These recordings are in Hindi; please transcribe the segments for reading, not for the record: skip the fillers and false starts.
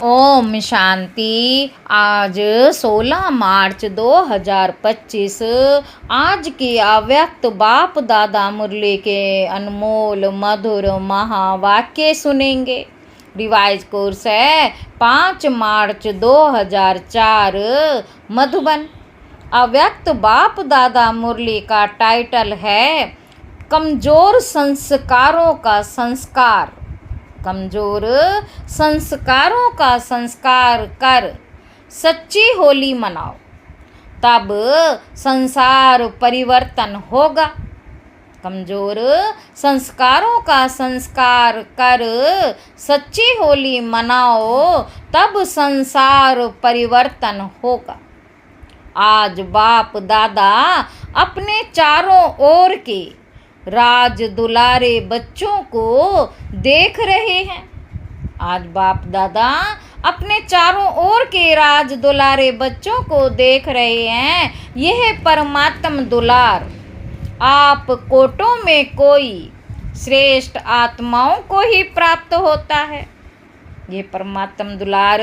ओम शांति। आज 16 मार्च 2025। आज की अव्यक्त बाप दादा मुरली के अनमोल मधुर महावाक्य सुनेंगे। रिवाइज कोर्स है 5 मार्च 2004 मधुबन। अव्यक्त बाप दादा मुरली का टाइटल है कमज़ोर संस्कारों का संस्कार। कमज़ोर संस्कारों का संस्कार कर सच्ची होली मनाओ, तब संसार परिवर्तन होगा। कमज़ोर संस्कारों का संस्कार कर सच्ची होली मनाओ, तब संसार परिवर्तन होगा। आज बाप दादा अपने चारों ओर के राज दुलारे बच्चों को देख रहे हैं। आज बाप दादा अपने चारों ओर के राज दुलारे बच्चों को देख रहे हैं। यह परमात्म दुलार आप कोटों में कोई श्रेष्ठ आत्माओं को ही प्राप्त होता है। ये परमात्म दुलार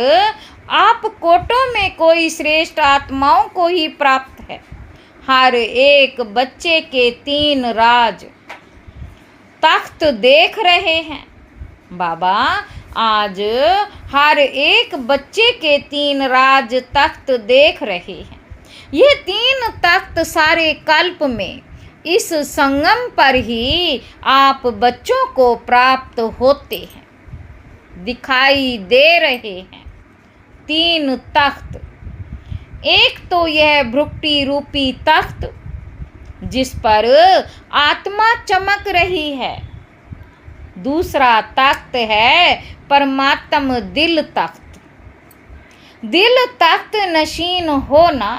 आप कोटों में कोई श्रेष्ठ आत्माओं को ही प्राप्त है। हर एक बच्चे के 3 राज तख्त देख रहे हैं। बाबा आज हर एक बच्चे के 3 राज तख्त देख रहे हैं। ये 3 तख्त सारे कल्प में इस संगम पर ही आप बच्चों को प्राप्त होते हैं, दिखाई दे रहे हैं। 3 तख्त। एक तो यह भ्रुकुटी रूपी तख्त जिस पर आत्मा चमक रही है। दूसरा तख्त है परमात्म दिल तख्त। दिल तख्त नशीन होना।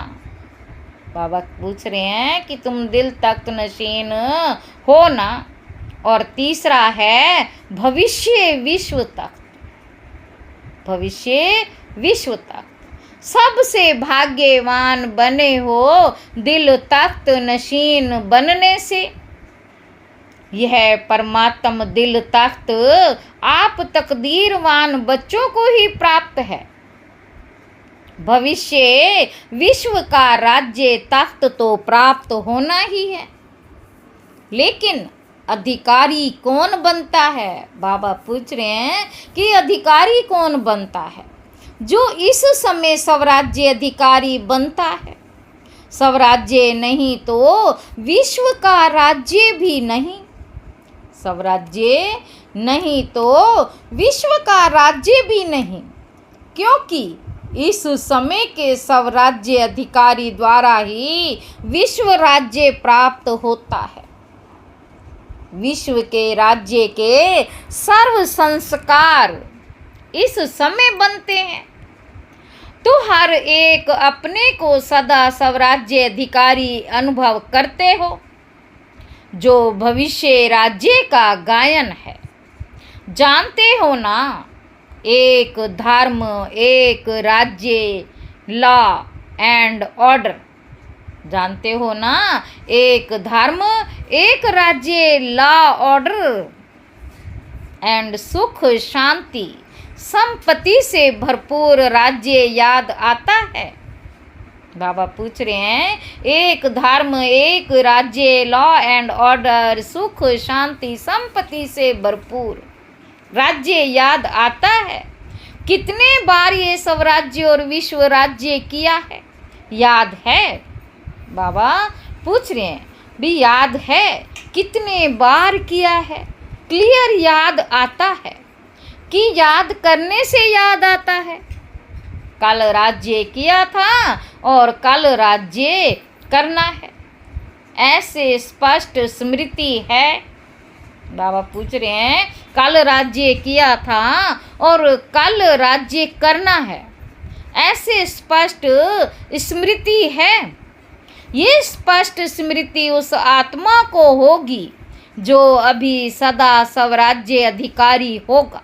बाबा पूछ रहे हैं कि तुम दिल तख्त नशीन हो ना। और तीसरा है भविष्य विश्व तख्त। भविष्य विश्व तख्त। सबसे भाग्यवान बने हो दिल तख्त नशीन बनने से। यह परमात्म दिल तख्त आप तकदीरवान बच्चों को ही प्राप्त है। भविष्य विश्व का राज्य तख्त तो प्राप्त होना ही है, लेकिन अधिकारी कौन बनता है? बाबा पूछ रहे हैं कि अधिकारी कौन बनता है? जो इस समय स्वराज्य अधिकारी बनता है। स्वराज्य नहीं तो विश्व का राज्य भी नहीं। स्वराज्य नहीं तो विश्व का राज्य भी नहीं, क्योंकि इस समय के स्वराज्य अधिकारी द्वारा ही विश्व राज्य प्राप्त होता है। विश्व के राज्य के सर्व संस्कार इस समय बनते हैं। तो हर एक अपने को सदा स्वराज्य अधिकारी अनुभव करते हो, जो भविष्य राज्य का गायन है। जानते हो ना, एक धर्म एक राज्य, लॉ एंड ऑर्डर। जानते हो ना, एक धर्म एक राज्य, लॉ ऑर्डर एंड सुख शांति संपत्ति से भरपूर राज्य याद आता है। बाबा पूछ रहे हैं एक धर्म एक राज्य, लॉ एंड ऑर्डर, सुख शांति संपत्ति से भरपूर राज्य याद आता है। कितने बार ये स्वराज्य और विश्व राज्य किया है? याद है? बाबा पूछ रहे हैं भी याद है? कितने बार किया है? क्लियर याद आता है कि याद करने से याद आता है। कल राज्य किया था और कल राज्य करना है, ऐसे स्पष्ट स्मृति है। बाबा पूछ रहे हैं कल राज्य किया था और कल राज्य करना है, ऐसे स्पष्ट स्मृति है। ये स्पष्ट स्मृति उस आत्मा को होगी जो अभी सदा स्वराज्य अधिकारी होगा।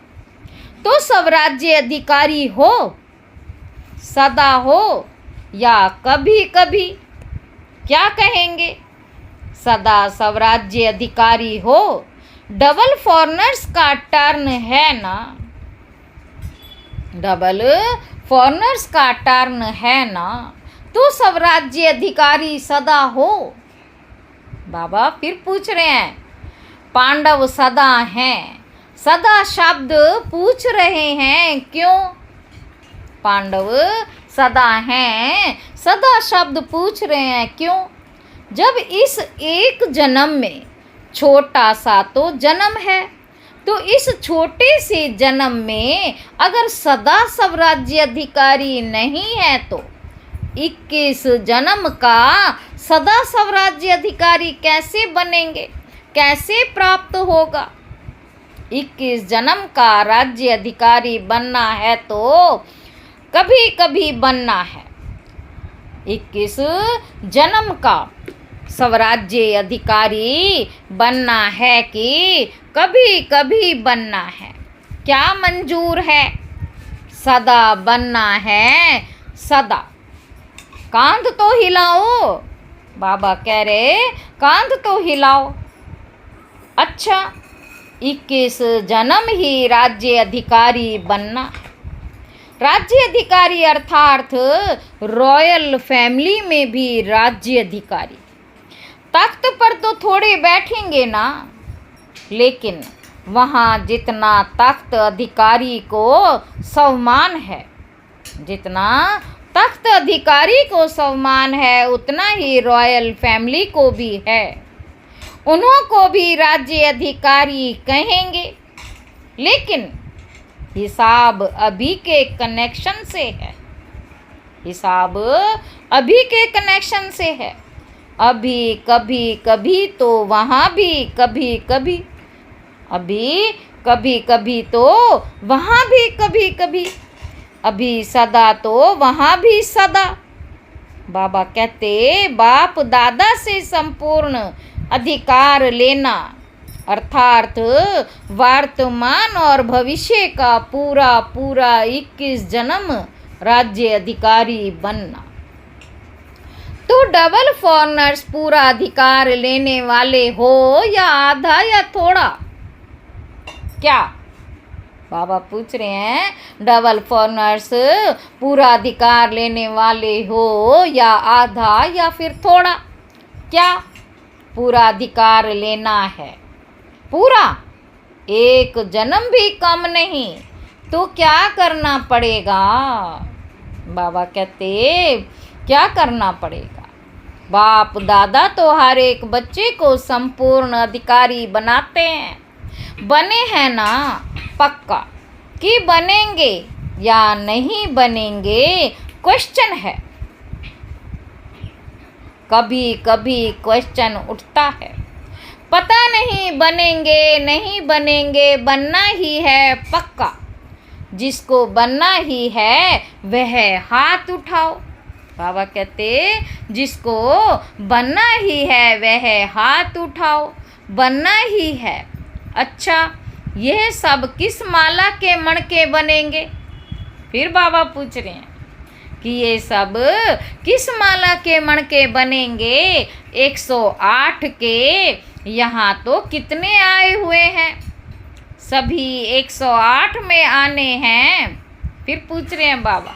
तो स्वराज्य अधिकारी हो, सदा हो या कभी कभी? क्या कहेंगे? सदा स्वराज्य अधिकारी हो। डबल फॉरेनर्स का टर्न है ना। डबल फॉरनर्स का टर्न है ना, तो सब राज्य अधिकारी सदा हो। बाबा फिर पूछ रहे हैं, पांडव सदा हैं, सदा शब्द पूछ रहे हैं क्यों? पांडव सदा हैं, सदा शब्द पूछ रहे हैं क्यों? जब इस एक जन्म में छोटा सा तो जन्म है, तो इस छोटे से जन्म में अगर सदा सब राज्य अधिकारी नहीं है तो 21 जन्म का सदा सब राज्य अधिकारी कैसे बनेंगे, कैसे प्राप्त होगा? 21 जन्म का राज्य अधिकारी बनना है तो कभी कभी बनना है। 21 जन्म का स्वराज्य अधिकारी बनना है कि कभी कभी बनना है? क्या मंजूर है? सदा बनना है, सदा। कांध तो हिलाओ, बाबा कह रहे कांध तो हिलाओ। अच्छा, 21 जन्म ही राज्य अधिकारी बनना। राज्य अधिकारी अर्थात रॉयल फैमिली में भी राज्य अधिकारी। तख्त पर तो थोड़े बैठेंगे ना, लेकिन वहाँ जितना तख्त अधिकारी को सम्मान है, जितना तख्त अधिकारी को सम्मान है, उतना ही रॉयल फैमिली को भी है। उन्हों को भी राज्य अधिकारी कहेंगे, लेकिन हिसाब अभी के कनेक्शन से है। हिसाब अभी के कनेक्शन से है। अभी कभी कभी तो वहाँ भी कभी कभी, अभी कभी कभी तो वहाँ भी कभी कभी, अभी सदा तो वहाँ भी सदा। बाबा कहते बाप दादा से संपूर्ण अधिकार लेना, अर्थात वर्तमान और भविष्य का पूरा पूरा 21 जन्म राज्य अधिकारी बनना। तो डबल फॉरनर्स पूरा अधिकार लेने वाले हो या आधा या थोड़ा? क्या बाबा पूछ रहे हैं, डबल फॉरनर्स पूरा अधिकार लेने वाले हो या आधा या फिर थोड़ा? क्या पूरा अधिकार लेना है? पूरा, एक जन्म भी कम नहीं। तो क्या करना पड़ेगा? बाबा कहते क्या करना पड़ेगा? बाप दादा तो हर एक बच्चे को संपूर्ण अधिकारी बनाते हैं। बने हैं ना? पक्का कि बनेंगे या नहीं बनेंगे क्वेश्चन है। कभी कभी क्वेश्चन उठता है, पता नहीं बनेंगे नहीं बनेंगे, बनना ही है पक्का। जिसको बनना ही है वह हाथ उठाओ। बाबा कहते जिसको बनना ही है वह हाथ उठाओ, बनना ही है। अच्छा, यह सब किस माला के मणके बनेंगे? फिर बाबा पूछ रहे हैं कि ये सब किस माला के मणके बनेंगे? 108 के यहाँ तो कितने आए हुए हैं? सभी 108 में आने हैं। फिर पूछ रहे हैं बाबा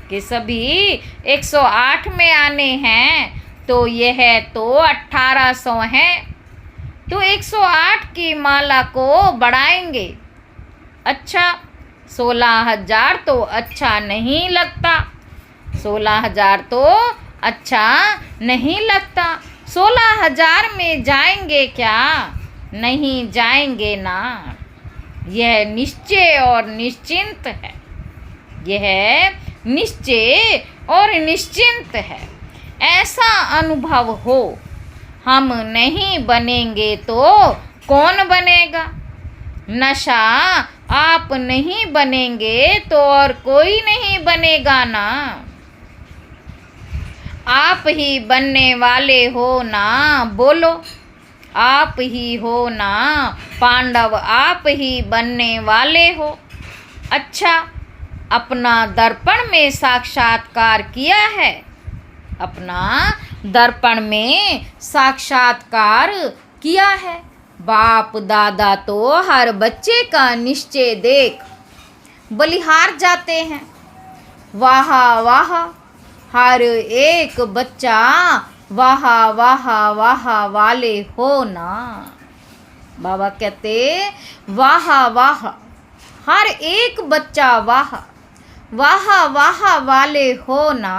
कि सभी 108 में आने हैं, तो यह तो 1800 हैं। तो 108 की माला को बढ़ाएंगे। अच्छा, 16,000 तो अच्छा नहीं लगता। 16,000 तो अच्छा नहीं लगता। 16,000 में जाएंगे क्या? नहीं जाएंगे ना। यह निश्चय और निश्चिंत है। यह निश्चय और निश्चिंत है। ऐसा अनुभव हो, हम नहीं बनेंगे तो कौन बनेगा? नशा आप नहीं बनेंगे तो और कोई नहीं बनेगा ना। आप ही बनने वाले हो ना, बोलो। आप ही हो ना पांडव, आप ही बनने वाले हो। अच्छा, अपना दर्पण में साक्षात्कार किया है? अपना दर्पण में साक्षात्कार किया है। बाप दादा तो हर बच्चे का निश्चय देख बलिहार जाते हैं। वाह वाह हर एक बच्चा वाह वाह वाह वाले हो ना। बाबा कहते वाह वाह हर एक बच्चा वाह वाह वाह वाले हो ना।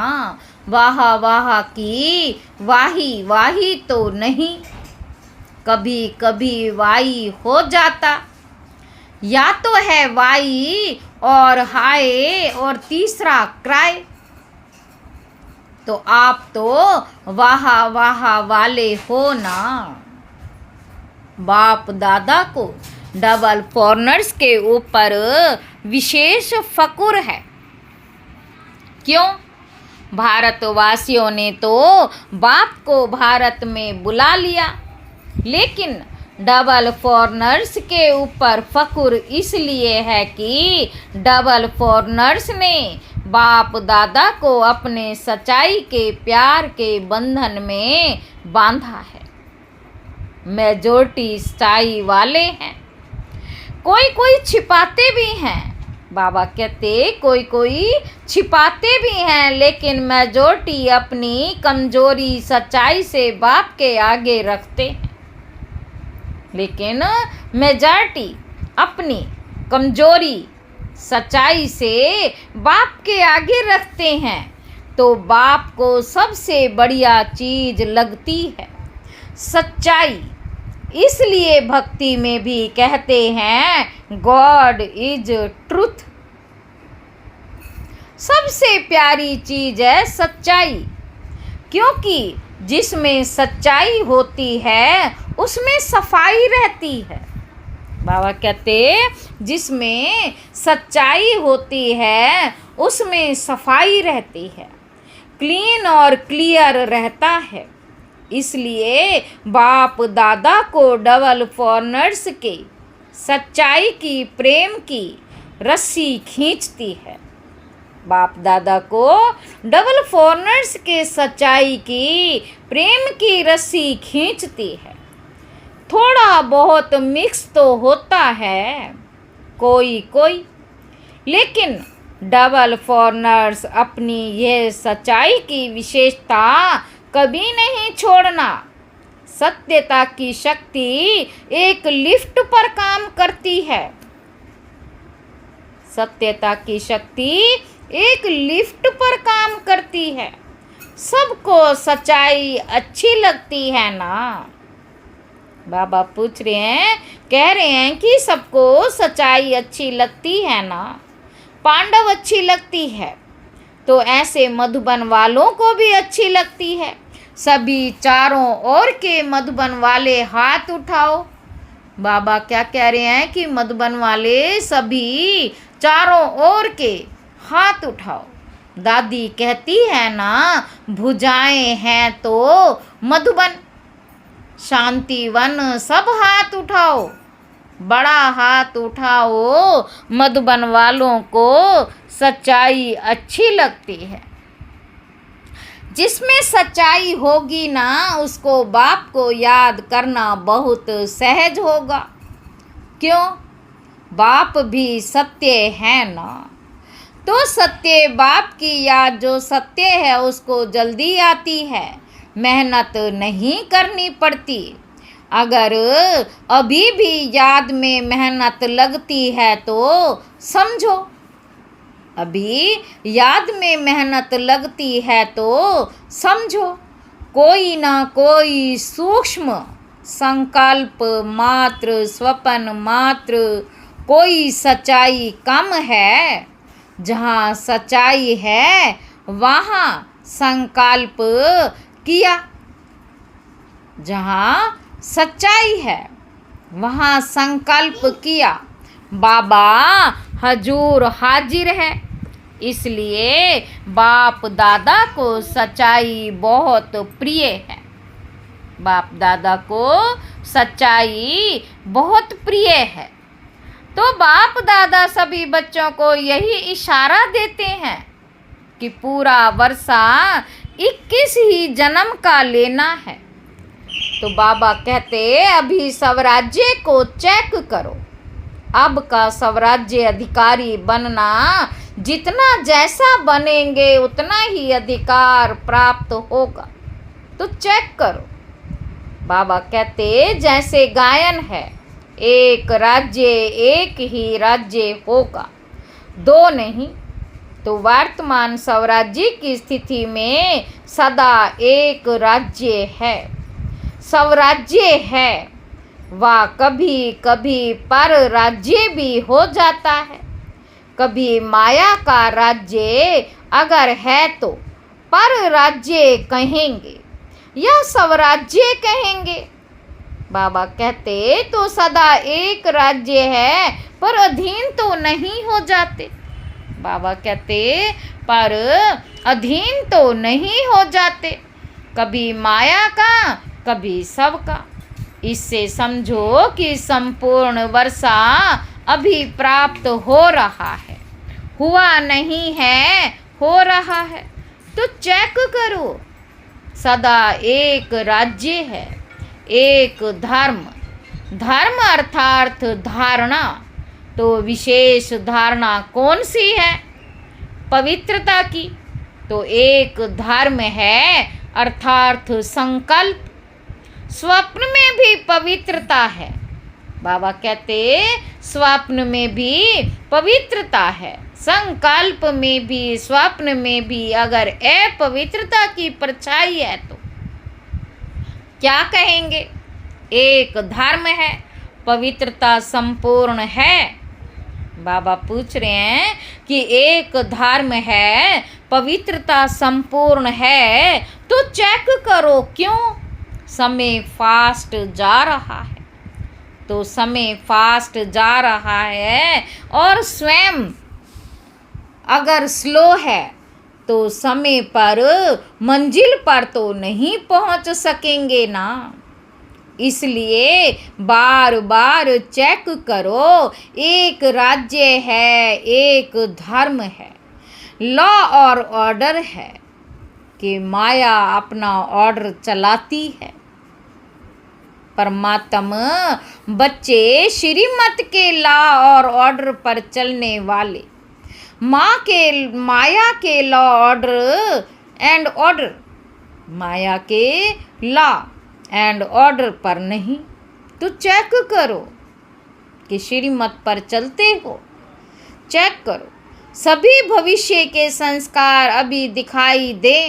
वाह वाह की वाही वाही तो नहीं, कभी कभी वाई हो जाता। या तो है वाई और हाय और तीसरा क्राय। तो आप तो वाह वाह वाले हो ना। बाप दादा को डबल फॉरेनर्स के ऊपर विशेष फक्र है। क्यों? भारतवासियों ने तो बाप को भारत में बुला लिया, लेकिन डबल फॉरेनर्स के ऊपर फक्र इसलिए है कि डबल फॉरेनर्स ने बाप दादा को अपने सच्चाई के प्यार के बंधन में बांधा है। मेजॉरिटी सच्चाई वाले हैं, कोई कोई छिपाते भी हैं। बाबा कहते कोई कोई छिपाते भी हैं, लेकिन मेजॉरिटी अपनी कमजोरी सच्चाई से बाप के आगे रखते हैं। लेकिन मेजॉरिटी अपनी कमजोरी सच्चाई से बाप के आगे रखते हैं, तो बाप को सबसे बढ़िया चीज लगती है सच्चाई। इसलिए भक्ति में भी कहते हैं गॉड इज ट्रूथ। सबसे प्यारी चीज है सच्चाई, क्योंकि जिसमें सच्चाई होती है उसमें सफाई रहती है। बाबा कहते जिसमें सच्चाई होती है उसमें सफाई रहती है, क्लीन और क्लियर रहता है। इसलिए बाप दादा को डबल फॉरेनर्स के सच्चाई की प्रेम की रस्सी खींचती है। बाप दादा को डबल फॉरेनर्स के सच्चाई की प्रेम की रस्सी खींचती है। थोड़ा बहुत मिक्स तो होता है कोई कोई, लेकिन डबल फॉरेनर्स अपनी यह सच्चाई की विशेषता कभी नहीं छोड़ना। सत्यता की शक्ति एक लिफ्ट पर काम करती है। सत्यता की शक्ति एक लिफ्ट पर काम करती है। सबको सच्चाई अच्छी लगती है ना। बाबा पूछ रहे हैं, कह रहे हैं कि सबको सच्चाई अच्छी लगती है ना। पांडव अच्छी लगती है तो ऐसे मधुबन वालों को भी अच्छी लगती है। सभी चारों ओर के मधुबन वाले हाथ उठाओ। बाबा क्या कह रहे हैं कि मधुबन वाले सभी चारों ओर के हाथ उठाओ। दादी कहती है ना, भुजाएं हैं तो मधुबन, शांतिवन सब हाथ उठाओ। बड़ा हाथ उठाओ। मधुबन वालों को सच्चाई अच्छी लगती है। जिसमें सच्चाई होगी ना, उसको बाप को याद करना बहुत सहज होगा। क्यों? बाप भी सत्य है ना। तो सत्य बाप की याद जो सत्य है उसको जल्दी आती है, मेहनत नहीं करनी पड़ती। अगर अभी भी याद में मेहनत लगती है तो समझो, अभी याद में मेहनत लगती है तो समझो, कोई ना कोई सूक्ष्म संकल्प मात्र, स्वप्न मात्र, कोई सच्चाई कम है। जहाँ सच्चाई है वहाँ संकल्प किया। जहाँ सच्चाई है वहाँ संकल्प किया। बाबा हजूर हाजिर है। इसलिए बाप दादा को सच्चाई बहुत प्रिय है। बाप दादा को सच्चाई बहुत प्रिय है। तो बाप दादा सभी बच्चों को यही इशारा देते हैं कि पूरा वर्षा 21 ही जन्म का लेना है। तो बाबा कहते अभी स्वराज्य को चेक करो, अब का स्वराज्य अधिकारी बनना, जितना जैसा बनेंगे उतना ही अधिकार प्राप्त होगा। तो चेक करो। बाबा कहते जैसे गायन है, एक राज्य एक ही राज्य होगा, दो नहीं। तो वर्तमान स्वराज्य की स्थिति में सदा एक राज्य है, स्वराज्य है। वह कभी कभी पर राज्य भी हो जाता है। कभी माया का राज्य अगर है तो पर राज्य कहेंगे या स्वराज्य कहेंगे। बाबा कहते तो सदा एक राज्य है पर अधीन तो नहीं हो जाते। बाबा कहते पर अधीन तो नहीं हो जाते, कभी माया का कभी सबका। इससे समझो कि संपूर्ण वर्षा अभी प्राप्त हो रहा है, हुआ नहीं है, हो रहा है। तो चेक करो, सदा एक राज्य है, एक धर्म। धर्म अर्थात धारणा। तो विशेष धारणा कौन सी है? पवित्रता की। तो एक धर्म है अर्थात संकल्प। स्वप्न में भी पवित्रता है। बाबा कहते स्वप्न में भी पवित्रता है, संकल्प में भी, स्वप्न में भी अगर अपवित्रता की परछाई है तो क्या कहेंगे? एक धर्म है, पवित्रता संपूर्ण है। बाबा पूछ रहे हैं कि एक धर्म है, पवित्रता संपूर्ण है, तो चेक करो क्यों? समय फास्ट जा रहा है। तो समय फास्ट जा रहा है और स्वयं अगर स्लो है तो समय पर मंजिल पर तो नहीं पहुंच सकेंगे ना। इसलिए बार बार चेक करो, एक राज्य है, एक धर्म है, लॉ और ऑर्डर है कि माया अपना ऑर्डर चलाती है। परमात्मा बच्चे श्रीमत के लॉ और ऑर्डर पर चलने वाले, माया के लॉ ऑर्डर एंड ऑर्डर, माया के लॉ एंड ऑर्डर पर नहीं। तो चेक करो कि श्रीमत पर चलते हो। चेक करो, सभी भविष्य के संस्कार अभी दिखाई दे,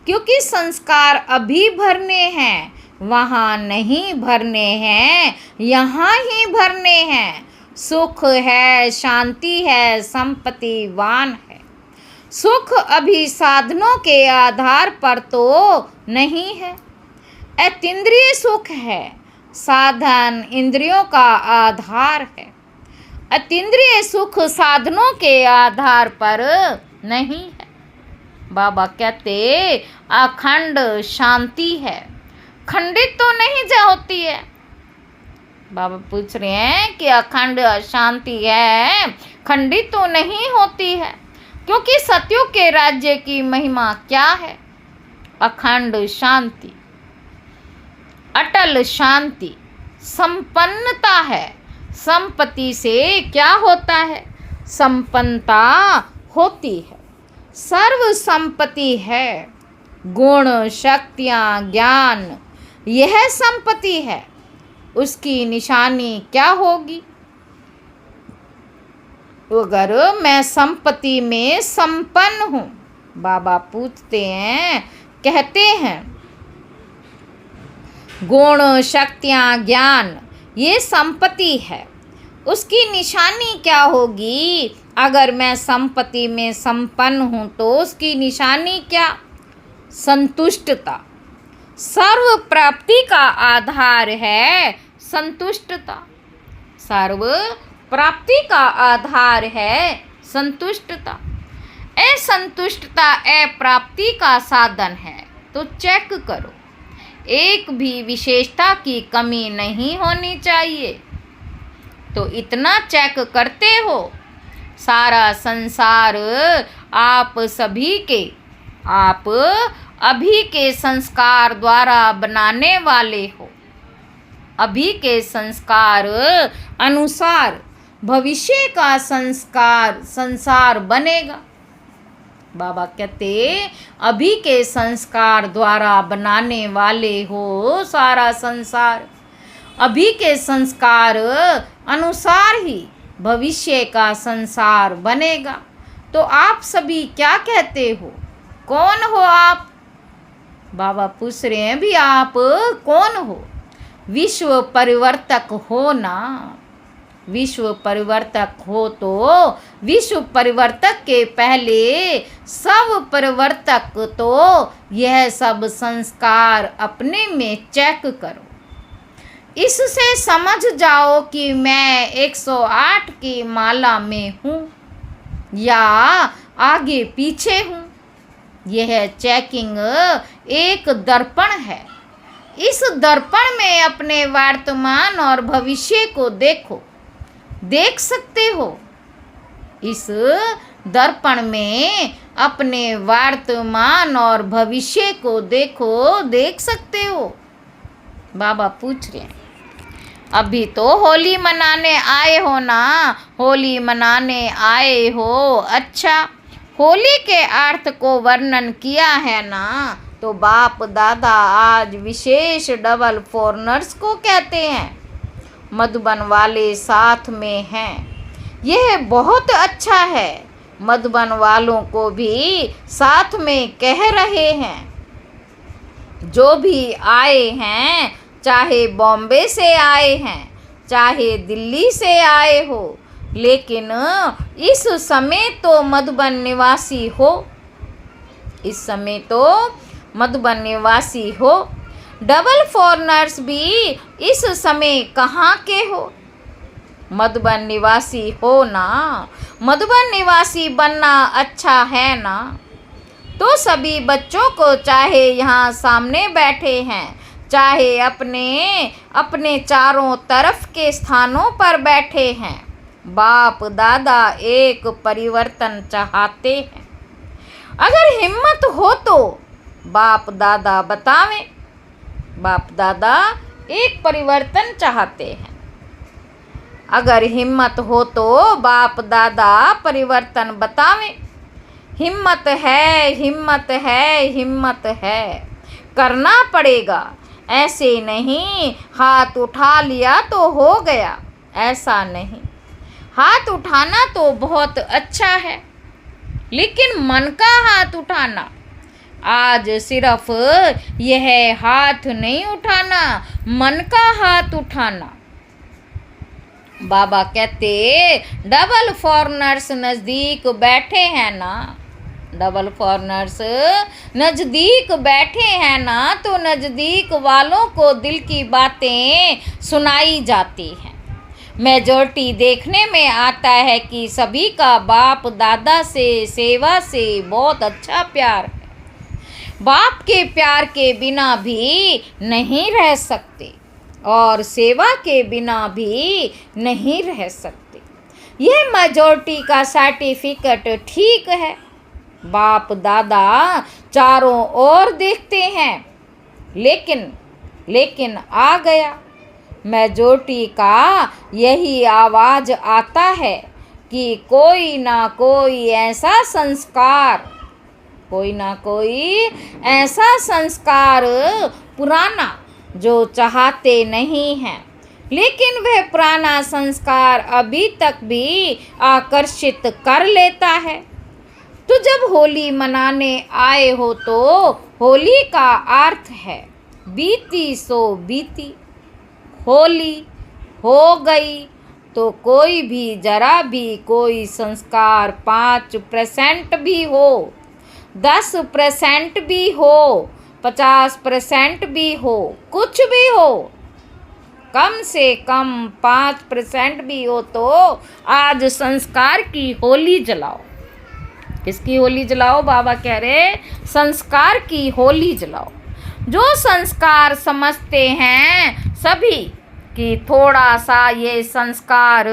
क्योंकि संस्कार अभी भरने हैं, वहाँ नहीं भरने हैं, यहाँ ही भरने हैं। सुख है, शांति है, संपत्तिवान है। सुख अभी साधनों के आधार पर तो नहीं है। अतीन्द्रिय सुख है, साधन इंद्रियों का आधार है। अतीन्द्रिय सुख साधनों के आधार पर नहीं है। बाबा कहते अखंड शांति है, खंडित तो नहीं होती है। बाबा पूछ रहे हैं कि अखंड शांति है, खंडित तो नहीं होती है, क्योंकि सत्युग के राज्य की महिमा क्या है? अखंड शांति, अटल शांति, संपन्नता है। संपत्ति से क्या होता है? संपन्नता होती है। सर्व संपत्ति है, गुण, शक्तियाँ, ज्ञान, यह संपत्ति है। उसकी निशानी क्या होगी? अगर मैं संपत्ति में संपन्न हूँ, बाबा पूछते हैं, कहते हैं गुण, शक्तियाँ, ज्ञान, ये संपत्ति है। उसकी निशानी क्या होगी? अगर मैं संपत्ति में संपन्न हूँ तो उसकी निशानी क्या? संतुष्टता। सर्व प्राप्ति का आधार है संतुष्टता। सर्व प्राप्ति का आधार है संतुष्टता। असंतुष्टता अप्राप्ति का साधन है। तो चेक करो, एक भी विशेषता की कमी नहीं होनी चाहिए। तो इतना चेक करते हो, सारा संसार आप सभी के, आप अभी के संस्कार द्वारा बनाने वाले हो। अभी के संस्कार अनुसार भविष्य का संसार बनेगा। बाबा कहते अभी के संस्कार द्वारा बनाने वाले हो सारा संसार, अभी के संस्कार अनुसार ही भविष्य का संसार बनेगा। तो आप सभी क्या कहते हो, कौन हो आप? बाबा पूछ रहे हैं भी आप कौन हो? विश्व परिवर्तक हो ना। विश्व परिवर्तक हो तो विश्व परिवर्तक के पहले सब परिवर्तक तो यह सब संस्कार अपने में चेक करो। इससे समझ जाओ कि मैं 108 की माला में हूँ या आगे पीछे हूँ। यह चेकिंग एक दर्पण है। इस दर्पण में अपने वर्तमान और भविष्य को देखो, देख सकते हो। इस दर्पण में अपने वर्तमान और भविष्य को देखो, देख सकते हो। बाबा पूछ रहे हैं अभी तो होली मनाने आए हो ना, होली मनाने आए हो। अच्छा, होली के अर्थ को वर्णन किया है ना, तो बाप दादा आज विशेष डबल फॉरनर्स को कहते हैं। मधुबन वाले साथ में हैं, यह बहुत अच्छा है। मधुबन वालों को भी साथ में कह रहे हैं। जो भी आए हैं, चाहे बॉम्बे से आए हैं, चाहे दिल्ली से आए हो, लेकिन इस समय तो मधुबन निवासी हो। इस समय तो मधुबन निवासी हो। डबल फॉरनर्स भी इस समय कहाँ के हो? मधुबन निवासी हो ना। मधुबन निवासी बनना अच्छा है ना। तो सभी बच्चों को, चाहे यहाँ सामने बैठे हैं, चाहे अपने अपने चारों तरफ के स्थानों पर बैठे हैं, बाप दादा एक परिवर्तन चाहते हैं। अगर हिम्मत हो तो बाप दादा बतावें। बाप दादा एक परिवर्तन चाहते हैं। अगर हिम्मत हो तो बाप दादा परिवर्तन बतावें। हिम्मत है, हिम्मत है, हिम्मत है। करना पड़ेगा। ऐसे नहीं हाथ उठा लिया तो हो गया, ऐसा नहीं। हाथ उठाना तो बहुत अच्छा है, लेकिन मन का हाथ उठाना। आज सिर्फ यह हाथ नहीं उठाना, मन का हाथ उठाना। बाबा कहते डबल फॉरनर्स नज़दीक बैठे हैं ना। डबल फॉरनर्स नज़दीक बैठे हैं ना, तो नज़दीक वालों को दिल की बातें सुनाई जाती हैं। मेजॉरिटी देखने में आता है कि सभी का बाप दादा से, सेवा से बहुत अच्छा प्यार है। बाप के प्यार के बिना भी नहीं रह सकते और सेवा के बिना भी नहीं रह सकते। यह मेजॉरिटी का सर्टिफिकेट ठीक है। बाप दादा चारों ओर देखते हैं, लेकिन आ गया। मेजॉरिटी का यही आवाज़ आता है कि कोई ना कोई ऐसा संस्कार, कोई ना कोई ऐसा संस्कार पुराना जो चाहते नहीं हैं, लेकिन वह पुराना संस्कार अभी तक भी आकर्षित कर लेता है। तो जब होली मनाने आए हो तो होली का अर्थ है बीती सो बीती। होली हो गई तो कोई भी जरा भी कोई संस्कार 5% भी हो, 10% भी हो, 50% भी हो, कुछ भी हो, कम से कम 5% भी हो, तो आज संस्कार की होली जलाओ। किसकी होली जलाओ? बाबा कह रहे संस्कार की होली जलाओ। जो संस्कार समझते हैं सभी कि थोड़ा सा ये संस्कार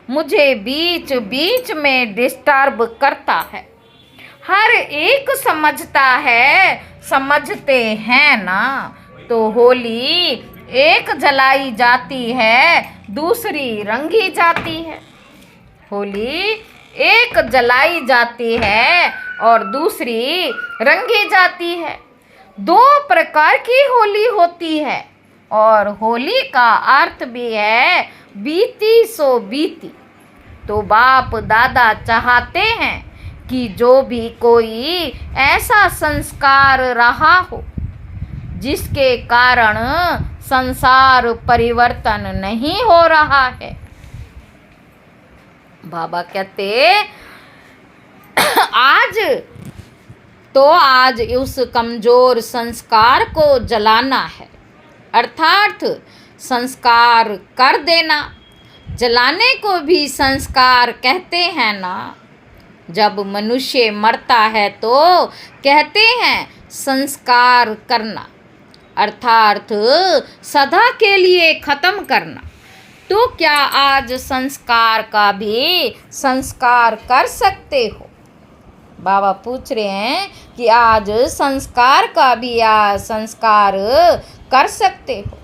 मुझे बीच बीच में डिस्टर्ब करता है, हर एक समझता है, समझते हैं ना। तो होली एक जलाई जाती है, दूसरी रंगी जाती है। होली एक जलाई जाती है और दूसरी रंगी जाती है। दो प्रकार की होली होती है और होली का अर्थ भी है बीती सो बीती। तो बाप दादा चाहते हैं कि जो भी कोई ऐसा संस्कार रहा हो जिसके कारण संसार परिवर्तन नहीं हो रहा है, बाबा कहते आज उस कमजोर संस्कार को जलाना है, अर्थात संस्कार कर देना। जलाने को भी संस्कार कहते हैं ना। जब मनुष्य मरता है तो कहते हैं संस्कार करना, अर्थात सदा के लिए खत्म करना। तो क्या आज संस्कार का भी संस्कार कर सकते हो? बाबा पूछ रहे हैं कि आज संस्कार का भी संस्कार कर सकते हो?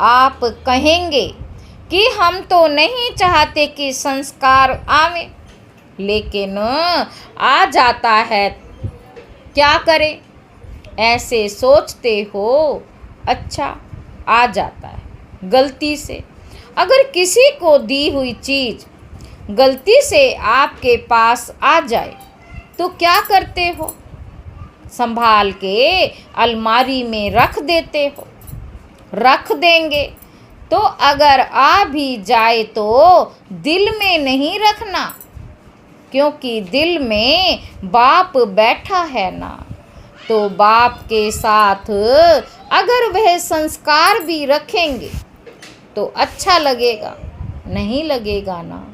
आप कहेंगे कि हम तो नहीं चाहते कि संस्कार आवे, लेकिन आ जाता है, क्या करें? ऐसे सोचते हो। अच्छा, आ जाता है गलती से। अगर किसी को दी हुई चीज़ गलती से आपके पास आ जाए तो क्या करते हो? संभाल के अलमारी में रख देते हो। रख देंगे तो अगर आ भी जाए तो दिल में नहीं रखना, क्योंकि दिल में बाप बैठा है ना। तो बाप के साथ अगर वह संस्कार भी रखेंगे तो अच्छा लगेगा? नहीं लगेगा ना।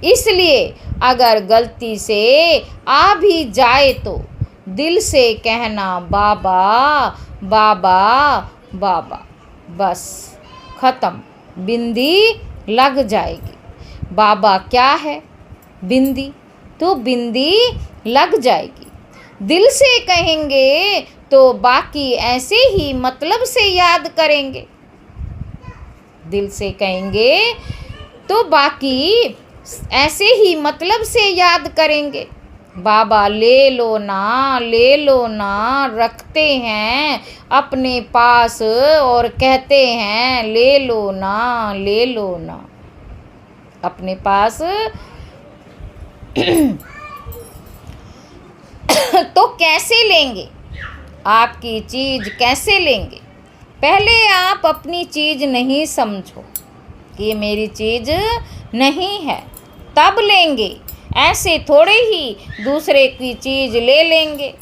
इसलिए अगर गलती से आ भी जाए तो दिल से कहना बाबा बाबा बाबा, बस ख़त्म, बिंदी लग जाएगी। बाबा क्या है? बिंदी। तो बिंदी लग जाएगी। दिल से कहेंगे तो बाकी ऐसे ही मतलब से याद करेंगे। दिल से कहेंगे तो बाकी ऐसे ही मतलब से याद करेंगे। बाबा ले लो ना, रखते हैं अपने पास और कहते हैं ले लो ना अपने पास। तो कैसे लेंगे? आपकी चीज़ कैसे लेंगे? पहले आप अपनी चीज़ नहीं समझो कि मेरी चीज़ नहीं है, तब लेंगे। ऐसे थोड़े ही दूसरे की चीज़ ले लेंगे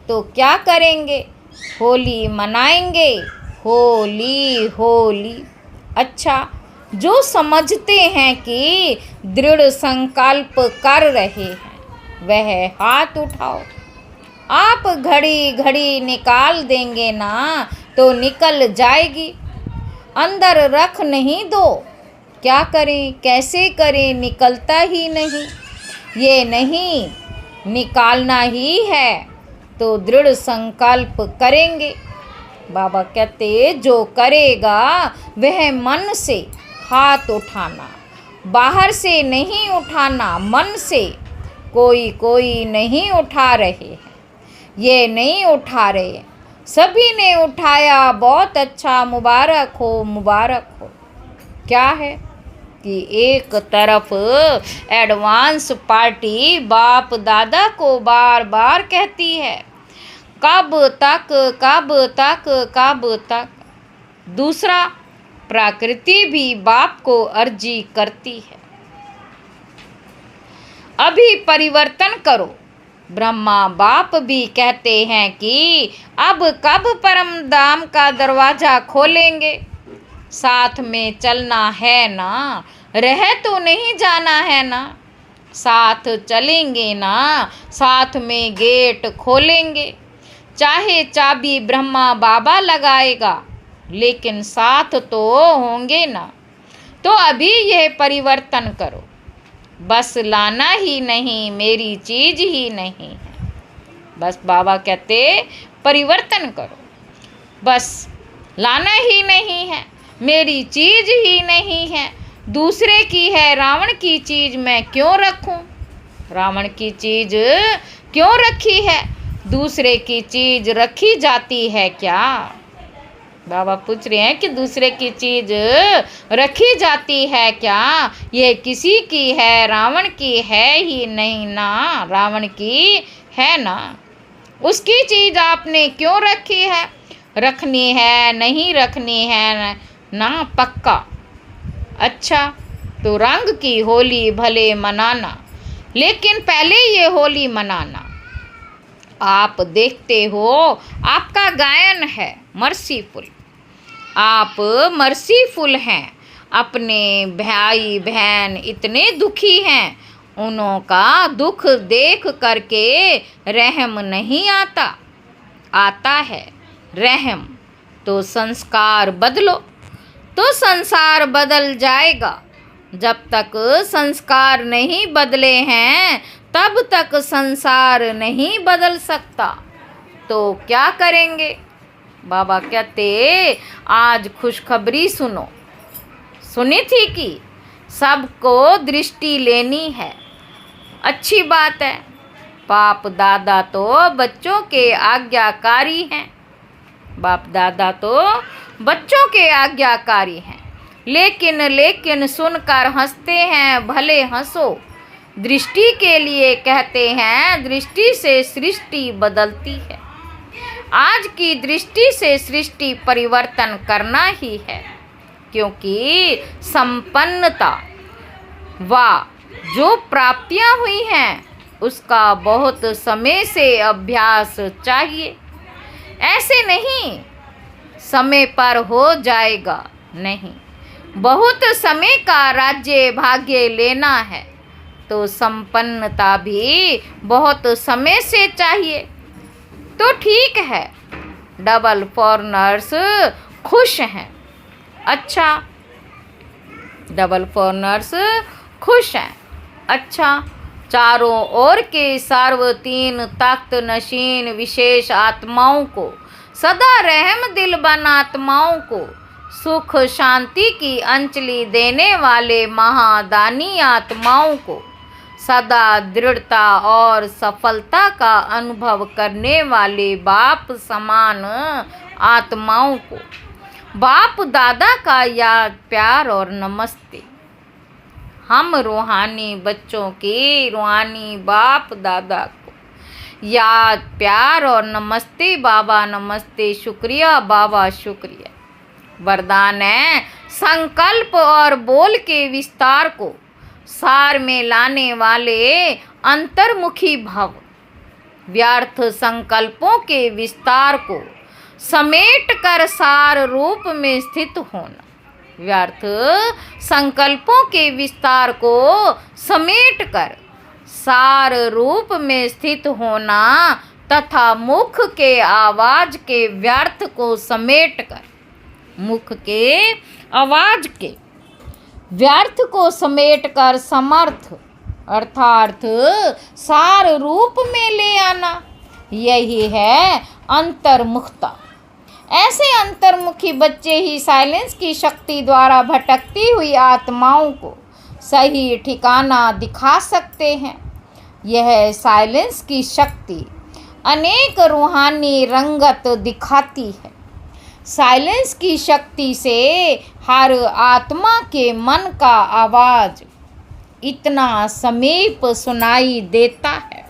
तो क्या करेंगे? होली मनाएंगे। होली होली। अच्छा, जो समझते हैं कि दृढ़ संकल्प कर रहे हैं वह हाथ उठाओ। आप घड़ी घड़ी निकाल देंगे ना तो निकल जाएगी। अंदर रख नहीं दो, क्या करें, कैसे करें? निकलता ही नहीं। ये नहीं, निकालना ही है तो दृढ़ संकल्प करेंगे। बाबा कहते जो करेगा वह मन से हाथ उठाना, बाहर से नहीं उठाना, मन से। कोई नहीं उठा रहे हैं, ये नहीं उठा रहे, सभी ने उठाया, बहुत अच्छा, मुबारक हो। क्या है कि एक तरफ एडवांस पार्टी बाप दादा को बार बार कहती है कब तक। दूसरा, प्रकृति भी बाप को अर्जी करती है अभी परिवर्तन करो। ब्रह्मा बाप भी कहते हैं कि अब कब परम धाम का दरवाज़ा खोलेंगे? साथ में चलना है ना, रह तो नहीं जाना है ना। साथ चलेंगे ना, साथ में गेट खोलेंगे। चाहे चाबी ब्रह्मा बाबा लगाएगा, लेकिन साथ तो होंगे ना। तो अभी यह परिवर्तन करो, बस लाना ही नहीं, मेरी चीज़ ही नहीं है। बस बाबा कहते परिवर्तन करो, बस लाना ही नहीं है, मेरी चीज़ ही नहीं है। दूसरे की है रावण की चीज मैं क्यों रखूं? रावण की चीज क्यों रखी है? दूसरे की चीज रखी जाती है क्या? बाबा पूछ रहे हैं कि दूसरे की चीज रखी जाती है क्या? ये किसी की है, रावण की है ही नहीं ना, रावण की है ना। उसकी चीज आपने क्यों रखी है? रखनी है नहीं रखनी है ना पक्का। अच्छा, तो रंग की होली भले मनाना, लेकिन पहले ये होली मनाना। आप देखते हो आपका गायन है मर्सीफुल, आप मर्सीफुल हैं। अपने भाई बहन इतने दुखी हैं, उन्हों का दुख देख करके रहम नहीं आता, आता है रहम। तो संस्कार बदलो तो संसार बदल जाएगा। जब तक संस्कार नहीं बदले हैं तब तक संसार नहीं बदल सकता। तो क्या करेंगे? बाबा कहते आज खुशखबरी सुनो। सुनी थी कि सबको दृष्टि लेनी है, अच्छी बात है। बाप दादा तो बच्चों के आज्ञाकारी हैं, बाप दादा तो बच्चों के आज्ञाकारी हैं। लेकिन सुनकर हंसते हैं, भले हंसो। दृष्टि के लिए कहते हैं, दृष्टि से सृष्टि बदलती है। आज की दृष्टि से सृष्टि परिवर्तन करना ही है, क्योंकि संपन्नता व जो प्राप्तियां हुई हैं उसका बहुत समय से अभ्यास चाहिए। ऐसे नहीं समय पर हो जाएगा, नहीं। बहुत समय का राज्य भाग्य लेना है तो संपन्नता भी बहुत समय से चाहिए। तो ठीक है, डबल फॉरनर्स खुश हैं। अच्छा, डबल फॉरनर्स खुश हैं। अच्छा, चारों ओर के सार्वतीन तख्त नशीन विशेष आत्माओं को, सदा रहम दिल बन आत्माओं को, सुख शांति की अंजलि देने वाले महादानी आत्माओं को, सदा दृढ़ता और सफलता का अनुभव करने वाले बाप समान आत्माओं को, बाप दादा का याद प्यार और नमस्ते। हम रूहानी बच्चों के रूहानी बाप दादा को याद प्यार और नमस्ते। बाबा नमस्ते, शुक्रिया बाबा शुक्रिया। वरदान है संकल्प और बोल के विस्तार को सार में लाने वाले अंतर्मुखी भव। व्यर्थ संकल्पों के विस्तार को समेट कर सार रूप में स्थित होना। व्यर्थ संकल्पों के विस्तार को समेट कर सार रूप में स्थित होना तथा मुख के आवाज के व्यर्थ को समेट कर, मुख के आवाज के व्यर्थ को समेट कर समर्थ अर्थात सार रूप में ले आना, यही है अंतर्मुखता। ऐसे अंतर्मुखी बच्चे ही साइलेंस की शक्ति द्वारा भटकती हुई आत्माओं को सही ठिकाना दिखा सकते हैं। यह साइलेंस की शक्ति अनेक रूहानी रंगत दिखाती है। साइलेंस की शक्ति से हर आत्मा के मन का आवाज इतना समीप सुनाई देता है,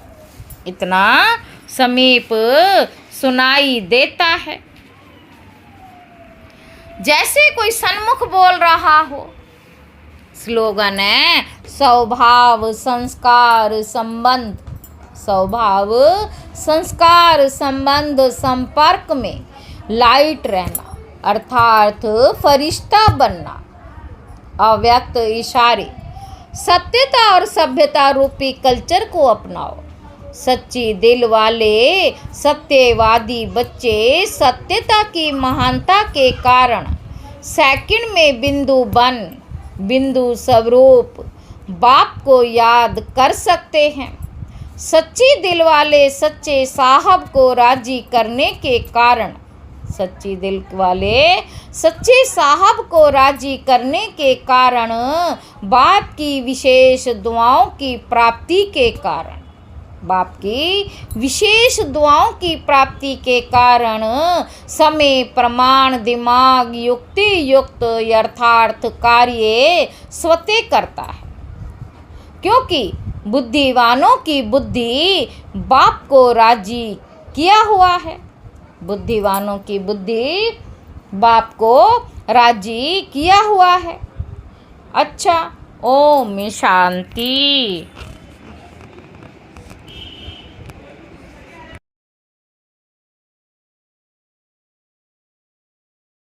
इतना समीप सुनाई देता है जैसे कोई सन्मुख बोल रहा हो। स्लोगन है स्वभाव संस्कार संबंध, स्वभाव संस्कार संबंध संपर्क में लाइट रहना अर्थात फरिश्ता बनना। अव्यक्त इशारे सत्यता और सभ्यता रूपी कल्चर को अपनाओ। सच्ची दिल वाले सत्यवादी बच्चे सत्यता की महानता के कारण सेकंड में बिंदु बन बिंदु स्वरूप बाप को याद कर सकते हैं। सच्ची दिल वाले सच्चे साहब को राजी करने के कारण सच्ची दिल वाले सच्चे साहब को राजी करने के कारण, बाप की विशेष दुआओं की प्राप्ति के कारण, बाप की विशेष दुआओं की प्राप्ति के कारण समय, प्रमाण, दिमाग युक्ति युक्त यथार्थ कार्य स्वतः करता है। क्योंकि बुद्धिवानों की बुद्धि बाप को राजी किया हुआ है। बुद्धिवानों की बुद्धि बाप को राजी किया हुआ है। अच्छा, ओम शांति।